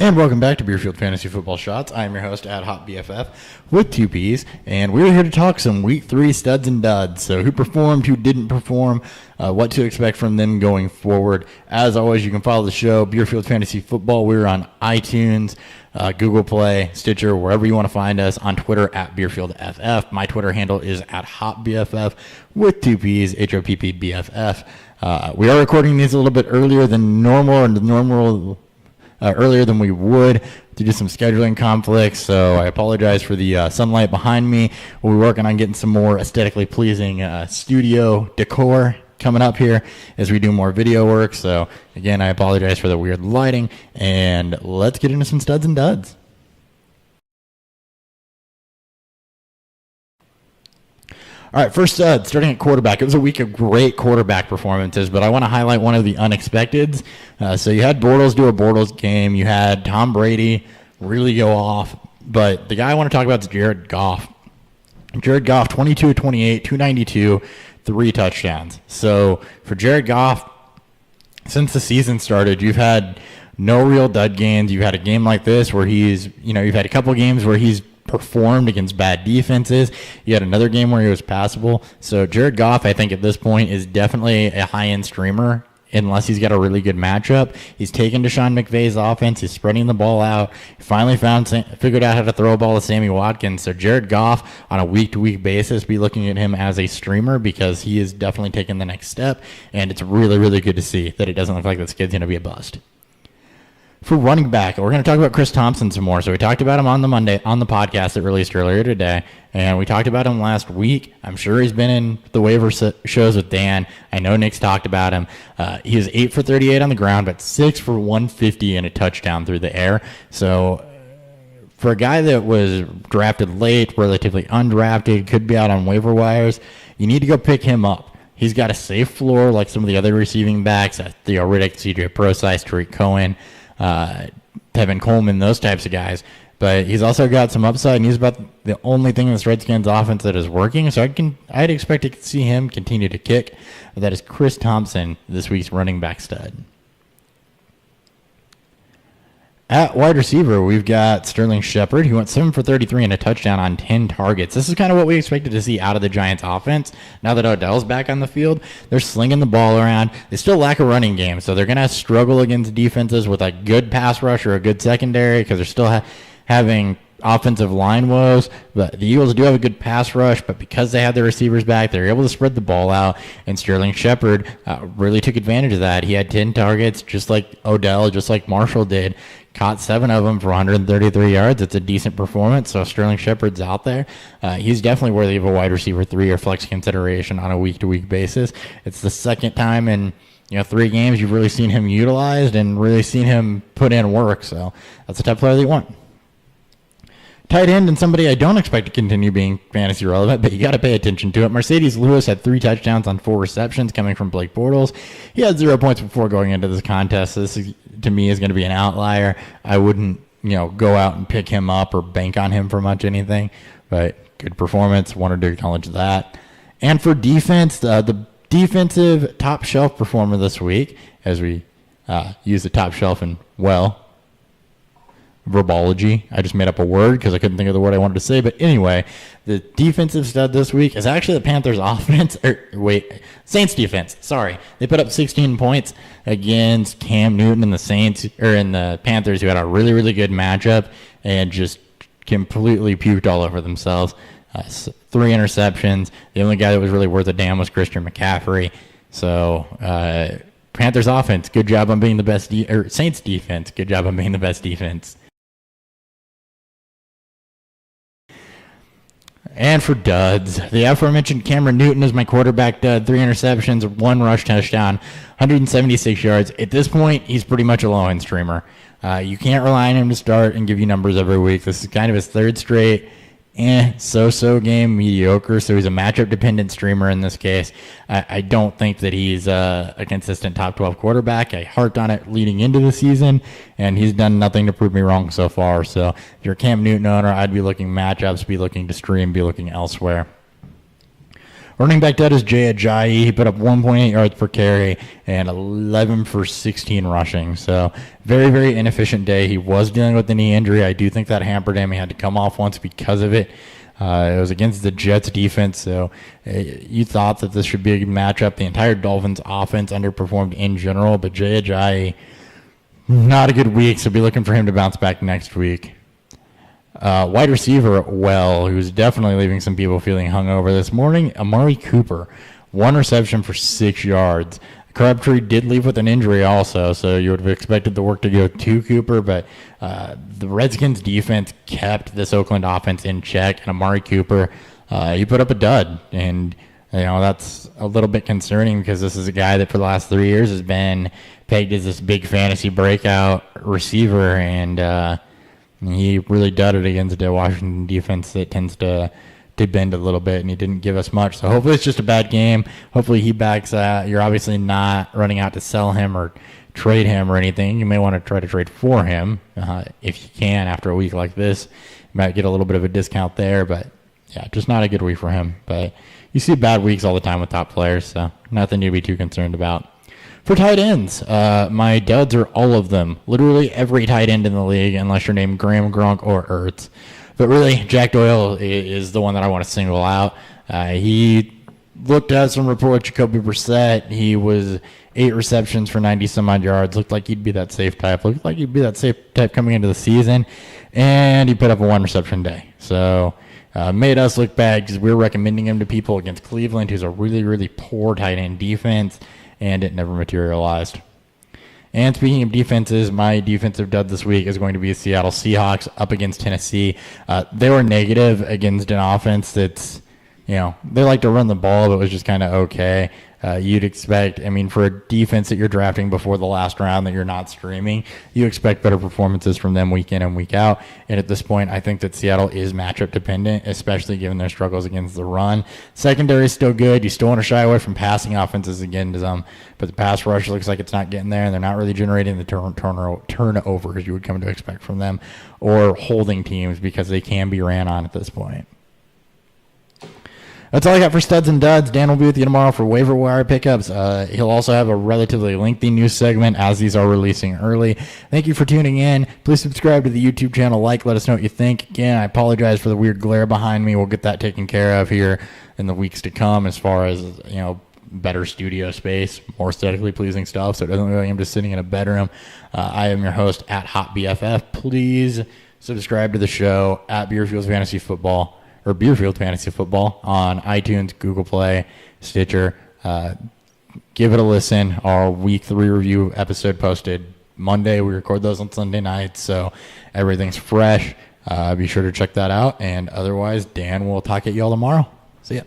And welcome back to Beerfield Fantasy Football Shots. I am your host, @HotBFF, with 2 Ps, and we're here to talk some Week 3 studs and duds. So who performed, who didn't perform, what to expect from them going forward. As always, you can follow the show, Beerfield Fantasy Football. We're on iTunes, Google Play, Stitcher, wherever you want to find us. On Twitter, @BeerfieldFF. My Twitter handle is @HotBFF, with 2 Ps, HOPPBFF. We are recording these a little bit earlier than normal, earlier than we would due to some scheduling conflicts, so I apologize for the sunlight behind me. We'll be working on getting some more aesthetically pleasing studio decor coming up here as we do more video work. So again, I apologize for the weird lighting, and let's get into some studs and duds. All right, first stud, starting at quarterback. It was a week of great quarterback performances, but I want to highlight one of the unexpecteds. So you had Bortles do a Bortles game. You had Tom Brady really go off. But the guy I want to talk about is Jared Goff. Jared Goff, 22-28, 292, 3 touchdowns. So for Jared Goff, since the season started, you've had no real dud games. You've had a game like this where you've had a couple games where he's performed against bad defenses. You had another game where he was passable. So Jared Goff, I think at this point, is definitely a high-end streamer unless he's got a really good matchup. He's taken to Sean McVay's offense. He's spreading the ball out. He finally figured out how to throw a ball to Sammy Watkins. So Jared Goff, on a week-to-week basis, be looking at him as a streamer because he is definitely taking the next step, and it's really, really good to see that it doesn't look like this kid's going to be a bust. For running back, we're going to talk about Chris Thompson some more. So we talked about him on the podcast that released earlier today, and we talked about him last week. I'm sure he's been in the waiver shows with Dan. I know Nick's talked about him. He was 8 for 38 on the ground, but 6 for 150 and a touchdown through the air. So for a guy that was drafted late, relatively undrafted, could be out on waiver wires, you need to go pick him up. He's got a safe floor like some of the other receiving backs, Theo Riddick, CJ Prosise, Tariq Cohen, Tevin Coleman, those types of guys. But he's also got some upside, and he's about the only thing in this Redskins offense that is working. So I'd expect to see him continue to kick. That is Chris Thompson, this week's running back stud. At wide receiver, we've got Sterling Shepard, who went 7 for 33 and a touchdown on 10 targets. This is kind of what we expected to see out of the Giants offense. Now that Odell's back on the field, they're slinging the ball around. They still lack a running game, so they're going to struggle against defenses with a good pass rush or a good secondary because they're still having offensive line woes. But the Eagles do have a good pass rush, but because they have their receivers back, they're able to spread the ball out, and Sterling Shepard really took advantage of that. He had 10 targets, just like Odell, just like Marshall did. Caught 7 of them for 133 yards. It's a decent performance, so Sterling Shepard's out there. He's definitely worthy of a wide receiver 3 or flex consideration on a week-to-week basis. It's the second time in 3 games you've really seen him utilized and really seen him put in work, so that's the type of player that you want. Tight end, and somebody I don't expect to continue being fantasy relevant, but you got to pay attention to it. Mercedes Lewis had 3 touchdowns on 4 receptions coming from Blake Bortles. He had 0 points before going into this contest. So this, to me, is going to be an outlier. I wouldn't, go out and pick him up or bank on him for much anything, but good performance. Wanted to acknowledge that. And for defense, the defensive top shelf performer this week, as we use the top shelf in verbology. I just made up a word because I couldn't think of the word I wanted to say. But anyway, the defensive stud this week is actually the Panthers offense. Saints defense. Sorry. They put up 16 points against Cam Newton and the Panthers, who had a really, really good matchup and just completely puked all over themselves. 3 interceptions. The only guy that was really worth a damn was Christian McCaffrey. So, Panthers offense, good job on being the best. Saints defense, good job on being the best defense. And for duds, the aforementioned Cameron Newton is my quarterback dud. 3 interceptions, 1 rush touchdown, 176 yards. At this point, he's pretty much a low-end streamer. You can't rely on him to start and give you numbers every week. This is kind of his 3rd straight so-so game, mediocre. So he's a matchup-dependent streamer in this case. I don't think that he's a consistent top 12 quarterback. I harped on it leading into the season, and he's done nothing to prove me wrong so far. So if you're a Cam Newton owner, I'd be looking matchups, be looking to stream, be looking elsewhere. Running back dud is Jay Ajayi. He put up 1.8 yards per carry and 11 for 16 rushing. So very, very inefficient day. He was dealing with a knee injury. I do think that hampered him. He had to come off once because of it. It was against the Jets defense, so you thought that this should be a good matchup. The entire Dolphins offense underperformed in general, but Jay Ajayi, not a good week, so be looking for him to bounce back next week. Wide receiver, who's definitely leaving some people feeling hungover this morning, Amari Cooper, 1 reception for 6 yards. Crabtree did leave with an injury also, so you would have expected the work to go to Cooper, but the Redskins defense kept this Oakland offense in check, and Amari Cooper, he put up a dud, and that's a little bit concerning because this is a guy that for the last 3 years has been pegged as this big fantasy breakout receiver, and he really dudded against the Washington defense that tends to bend a little bit, and he didn't give us much. So hopefully it's just a bad game. Hopefully he backs out. You're obviously not running out to sell him or trade him or anything. You may want to try to trade for him if you can after a week like this. You might get a little bit of a discount there, but yeah, just not a good week for him. But you see bad weeks all the time with top players, so nothing to be too concerned about. For tight ends, my duds are all of them. Literally every tight end in the league, unless you're named Graham, Gronk, or Ertz. But really, Jack Doyle is the one that I want to single out. He looked at some reports, Jacoby Brissett. He was 8 receptions for 90-some-odd yards. Looked like he'd be that safe type. Looked like he'd be that safe type coming into the season. And he put up a 1-reception day. So made us look bad because we were recommending him to people against Cleveland, who's a really, really poor tight end defense, and it never materialized. And speaking of defenses, my defensive dud this week is going to be the Seattle Seahawks up against Tennessee. They were negative against an offense that's, they like to run the ball, but it was just kind of okay. You'd expect, for a defense that you're drafting before the last round that you're not streaming, you expect better performances from them week in and week out. And at this point, I think that Seattle is matchup dependent, especially given their struggles against the run. Secondary is still good. You still want to shy away from passing offenses again to them, but the pass rush looks like it's not getting there, and they're not really generating the turnovers you would come to expect from them or holding teams because they can be ran on at this point. That's all I got for studs and duds. Dan will be with you tomorrow for waiver wire pickups. He'll also have a relatively lengthy news segment as these are releasing early. Thank you for tuning in. Please subscribe to the YouTube channel. Let us know what you think. Again, I apologize for the weird glare behind me. We'll get that taken care of here in the weeks to come as far as, better studio space, more aesthetically pleasing stuff. So it doesn't really, I'm just sitting in a bedroom. I am your host at Hot BFF. Please subscribe to the show at Beerfield Fantasy Football on iTunes, Google Play, Stitcher. Give it a listen. Our week 3 review episode posted Monday. We record those on Sunday nights, so everything's fresh. Be sure to check that out. And otherwise, Dan will talk at you all tomorrow. See ya.